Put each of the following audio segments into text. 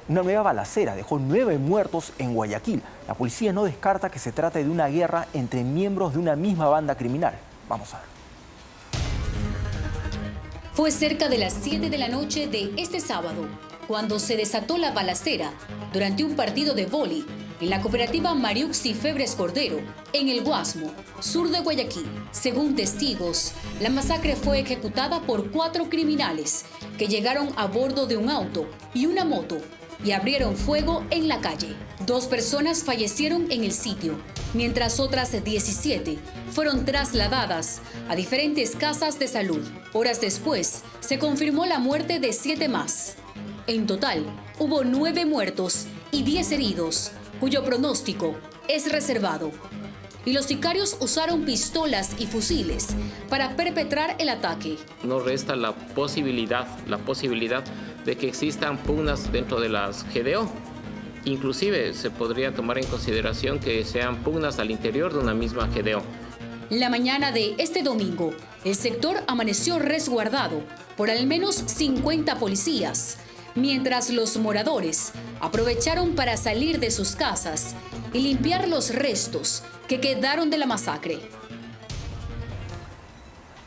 Una nueva balacera dejó 9 muertos en Guayaquil. La policía no descarta que se trate de una guerra entre miembros de una misma banda criminal. Vamos a ver. Fue cerca de las 7 de la noche de este sábado, cuando se desató la balacera durante un partido de vóley en la cooperativa Mariuxi Febres Cordero, en el Guasmo, sur de Guayaquil. Según testigos, la masacre fue ejecutada por 4 criminales que llegaron a bordo de un auto y una moto y abrieron fuego en la calle. 2 personas fallecieron en el sitio, mientras otras 17 fueron trasladadas a diferentes casas de salud. Horas después, se confirmó la muerte de 7 más. En total, hubo 9 muertos y 10 heridos, cuyo pronóstico es reservado. Y los sicarios usaron pistolas y fusiles para perpetrar el ataque. No resta la posibilidad de que existan pugnas dentro de las GDO. Inclusive se podría tomar en consideración que sean pugnas al interior de una misma GDO. La mañana de este domingo, el sector amaneció resguardado por al menos 50 policías, mientras los moradores aprovecharon para salir de sus casas y limpiar los restos que quedaron de la masacre.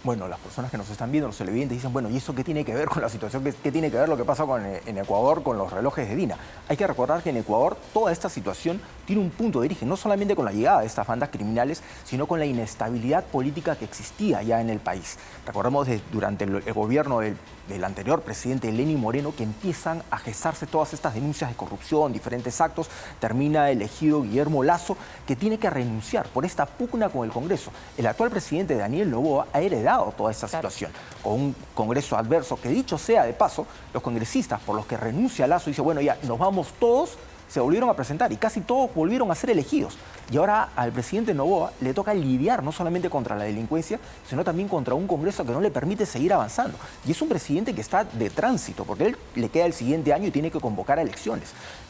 Bueno, las personas que nos están viendo, los televidentes, dicen, bueno, ¿y eso qué tiene que ver con la situación? ¿Qué tiene que ver lo que pasa en Ecuador con los relojes de Dina? Hay que recordar que en Ecuador toda esta situación tiene un punto de origen, no solamente con la llegada de estas bandas criminales, sino con la inestabilidad política que existía ya en el país. Recordemos durante el gobierno del anterior presidente Lenín Moreno que empiezan a gestarse todas estas denuncias de corrupción, diferentes actos. Termina elegido Guillermo Lasso, que tiene que renunciar por esta pugna con el Congreso. El actual presidente Daniel Noboa ha heredado toda esta situación, con un Congreso adverso que, dicho sea de paso, los congresistas por los que renuncia Lasso dicen, bueno, ya nos vamos todos, se volvieron a presentar y casi todos volvieron a ser elegidos. Y ahora al presidente Noboa le toca lidiar no solamente contra la delincuencia, sino también contra un Congreso que no le permite seguir avanzando. Y es un presidente que está de tránsito, porque él le queda el siguiente año y tiene que convocar a elecciones.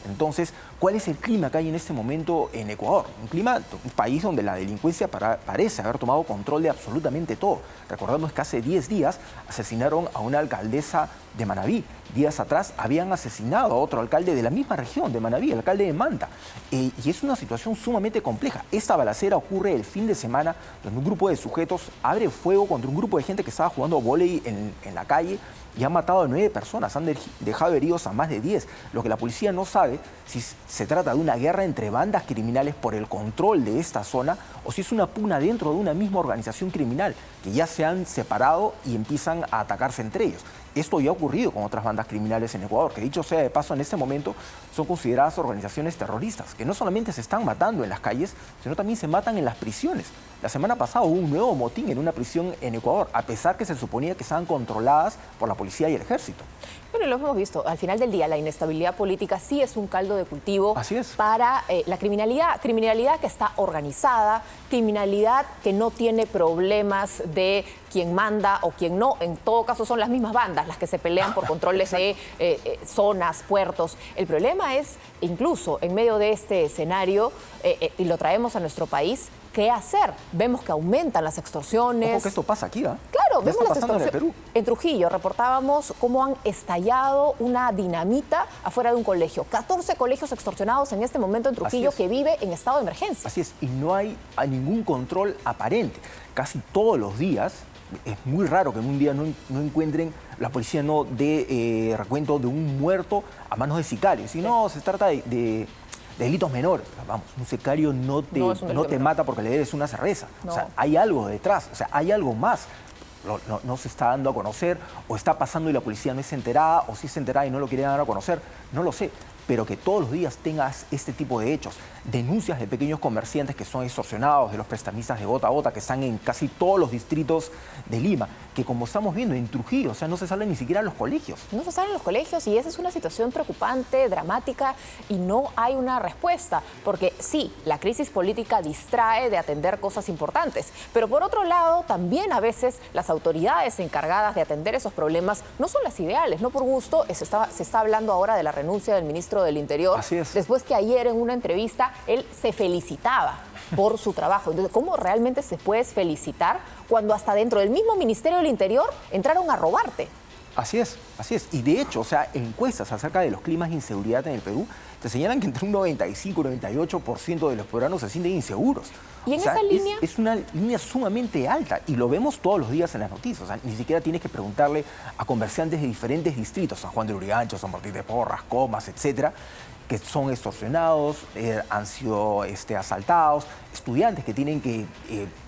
Entonces, ¿cuál es el clima que hay en este momento en Ecuador? Un país donde la delincuencia parece haber tomado control de absolutamente todo. Recordemos que hace 10 días asesinaron a una alcaldesa de Manabí. Días atrás habían asesinado a otro alcalde de la misma región, de Manabí, el alcalde de Manta. Y es una situación sumamente compleja. Esta balacera ocurre el fin de semana, donde un grupo de sujetos abre fuego contra un grupo de gente que estaba jugando vóley en la calle y han matado a 9 personas, han dejado heridos a más de 10. Lo que la policía no sabe si se trata de una guerra entre bandas criminales por el control de esta zona o si es una pugna dentro de una misma organización criminal que ya se han separado y empiezan a atacarse entre ellos. Esto ya ha ocurrido con otras bandas criminales en Ecuador, que dicho sea de paso, en este momento son consideradas organizaciones terroristas, que no solamente se están matando en las calles, sino también se matan en las prisiones. La semana pasada hubo un nuevo motín en una prisión en Ecuador, a pesar que se suponía que estaban controladas por la policía y el ejército. Bueno, lo hemos visto. Al final del día, la inestabilidad política sí es un caldo de cultivo para la criminalidad que está organizada, criminalidad que no tiene problemas de quién manda o quién no. En todo caso, son las mismas bandas las que se pelean por controles de zonas, puertos. El problema es, incluso en medio de este escenario, y lo traemos a nuestro país, ¿qué hacer? Vemos que aumentan las extorsiones. Ojo que esto pasa aquí, ¿eh? Claro, ya vemos las pasando en el Perú. En Trujillo reportábamos cómo han estallado una dinamita afuera de un colegio. 14 colegios extorsionados en este momento en Trujillo, que vive en estado de emergencia. Así es, y no hay ningún control aparente. Casi todos los días, es muy raro que en un día no encuentren, la policía no dé recuento de un muerto a manos de sicarios. Si no, se trata de delitos menores. Vamos, un sicario no te mata porque le debes una cerveza. No. O sea, hay algo detrás, o sea, hay algo más. No se está dando a conocer, o está pasando y la policía no es enterada, o si es enterada y no lo quiere dar a conocer, no lo sé. Pero que todos los días tengas este tipo de hechos, denuncias de pequeños comerciantes que son extorsionados, de los prestamistas de gota a gota, que están en casi todos los distritos de Lima, que como estamos viendo en Trujillo, o sea, no se salen ni siquiera a los colegios. No se salen a los colegios y esa es una situación preocupante, dramática y no hay una respuesta, porque sí, la crisis política distrae de atender cosas importantes, pero por otro lado, también a veces las autoridades encargadas de atender esos problemas no son las ideales, no por gusto, se está hablando ahora de la renuncia del ministro del Interior. Así es. Después que ayer en una entrevista él se felicitaba por su trabajo. Entonces, ¿cómo realmente se puedes felicitar cuando hasta dentro del mismo Ministerio del Interior entraron a robarte? Así es, así es. Y de hecho, o sea, encuestas acerca de los climas de inseguridad en el Perú te señalan que entre un 95 y 98% de los peruanos se sienten inseguros. ¿Y en esa línea? Es una línea sumamente alta y lo vemos todos los días en las noticias. O sea, ni siquiera tienes que preguntarle a comerciantes de diferentes distritos, San Juan de Lurigancho, San Martín de Porras, Comas, etcétera, que son extorsionados, han sido asaltados, estudiantes que tienen que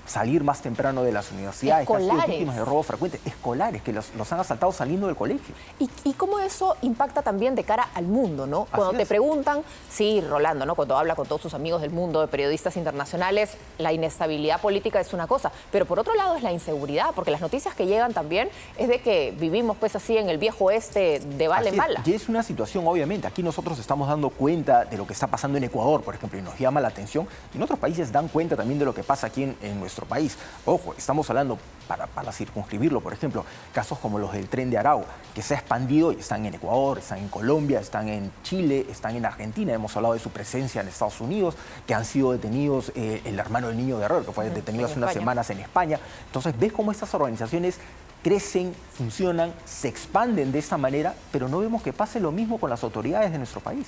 salir más temprano de las universidades, que han sido víctimas de robo frecuente, escolares que los han asaltado saliendo del colegio. ¿Y cómo eso impacta también de cara al mundo, ¿no? Cuando te preguntan, sí, Rolando, ¿no? Cuando habla con todos sus amigos del mundo, de periodistas internacionales, la inestabilidad política es una cosa, pero por otro lado es la inseguridad, porque las noticias que llegan también es de que vivimos pues así en el viejo oeste de bala en bala. Y es una situación, obviamente, aquí nosotros estamos dando cuenta de lo que está pasando en Ecuador, por ejemplo, y nos llama la atención, y en otros países dan cuenta también de lo que pasa aquí en nuestro país. Ojo, estamos hablando, para circunscribirlo, por ejemplo, casos como los del Tren de Aragua, que se ha expandido y están en Ecuador, están en Colombia, están en Chile, están en Argentina. Hemos hablado de su presencia en Estados Unidos, que han sido detenidos, el hermano del Niño Guerrero, que fue detenido hace unas semanas en España. Entonces, ves cómo estas organizaciones crecen, funcionan, se expanden de esta manera, pero no vemos que pase lo mismo con las autoridades de nuestro país.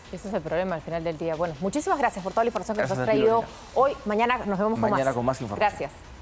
Ese es el problema al final del día. Bueno, muchísimas gracias por toda la información que nos has traído hoy. Mañana nos vemos con más. Mañana con más información. Gracias.